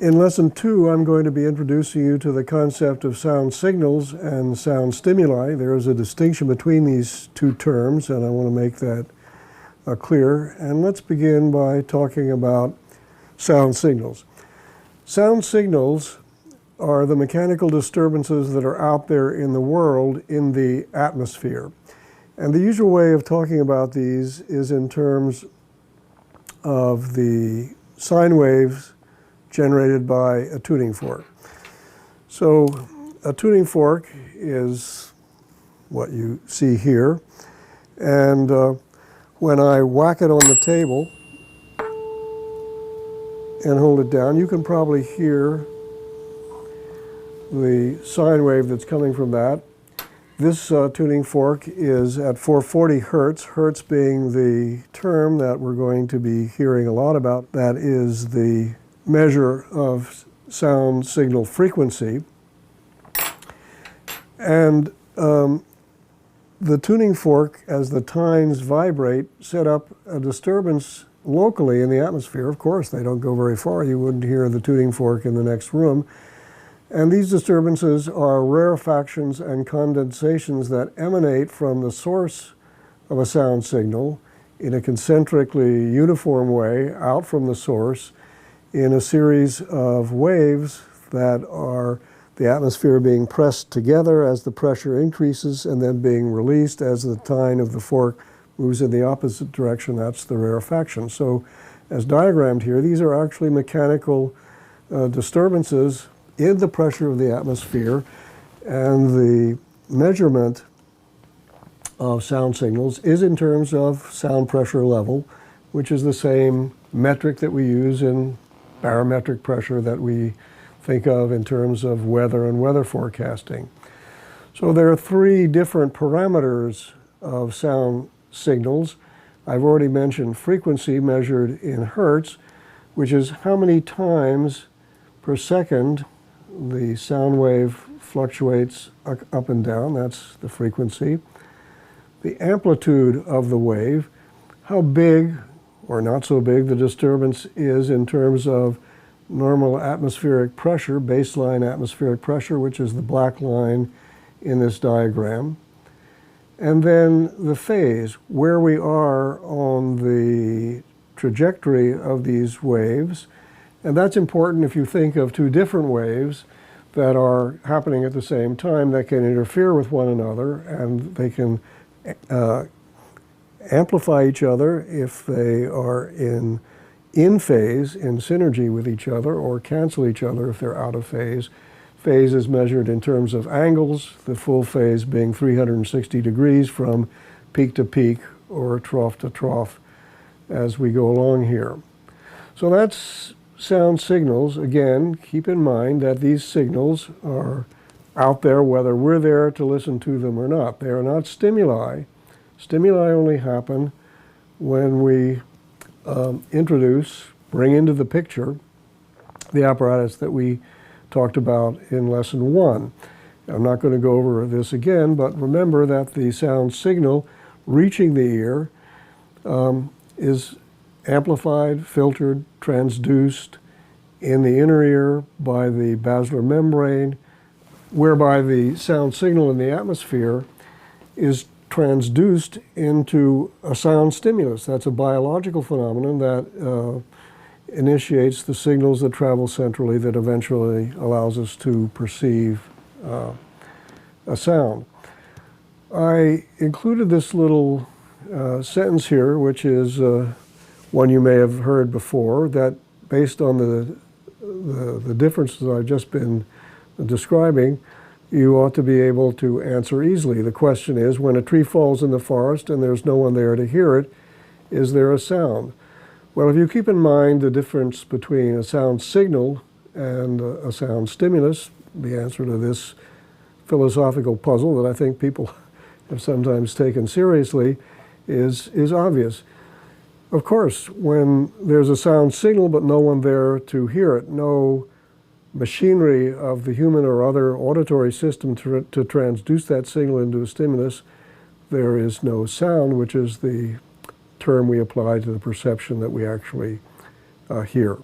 In Lesson 2, I'm going to be introducing you to the concept of sound signals and sound stimuli. There is a distinction between these two terms, and I want to make that clear. And let's begin by talking about sound signals. Sound signals are the mechanical disturbances that are out there in the world in the atmosphere. And the usual way of talking about these is in terms of the sine waves generated by a tuning fork. So a tuning fork is what you see here, and when I whack it on the table and hold it down, you can probably hear the sine wave that's coming from that. This tuning fork is at 440 hertz, hertz being the term that we're going to be hearing a lot about. That is the measure of sound signal frequency. And the tuning fork, as the tines vibrate, set up a disturbance locally in the atmosphere. Of course, they don't go very far. You wouldn't hear the tuning fork in the next room. And these disturbances are rarefactions and condensations that emanate from the source of a sound signal in a concentrically uniform way out from the source in a series of waves that are the atmosphere being pressed together as the pressure increases and then being released as the tine of the fork moves in the opposite direction. That's the rarefaction. So as diagrammed here, these are actually mechanical disturbances in the pressure of the atmosphere, and the measurement of sound signals is in terms of sound pressure level, which is the same metric that we use in barometric pressure that we think of in terms of weather and weather forecasting. So there are three different parameters of sound signals. I've already mentioned frequency measured in hertz, which is how many times per second the sound wave fluctuates up and down. That's the frequency. The amplitude of the wave, how big or not so big the disturbance is in terms of normal atmospheric pressure, baseline atmospheric pressure, which is the black line in this diagram. And then the phase, where we are on the trajectory of these waves. And that's important if you think of two different waves that are happening at the same time that can interfere with one another, and they can amplify each other if they are in phase, in synergy with each other, or cancel each other if they're out of phase. Phase is measured in terms of angles, the full phase being 360 degrees from peak to peak or trough to trough as we go along here. So that's sound signals. Again, keep in mind that these signals are out there whether we're there to listen to them or not. They are not stimuli. Stimuli only happen when we bring into the picture the apparatus that we talked about in Lesson 1. I'm not going to go over this again, but remember that the sound signal reaching the ear is amplified, filtered, transduced in the inner ear by the basilar membrane, whereby the sound signal in the atmosphere is transduced into a sound stimulus. That's a biological phenomenon that initiates the signals that travel centrally that eventually allows us to perceive a sound. I included this little sentence here, which is one you may have heard before, that based on the differences I've just been describing, you ought to be able to answer easily. The question is, when a tree falls in the forest and there's no one there to hear it, is there a sound? Well, if you keep in mind the difference between a sound signal and a sound stimulus, the answer to this philosophical puzzle that I think people have sometimes taken seriously is obvious. Of course, when there's a sound signal but no one there to hear it, no machinery of the human or other auditory system to transduce that signal into a stimulus, there is no sound, which is the term we apply to the perception that we actually hear.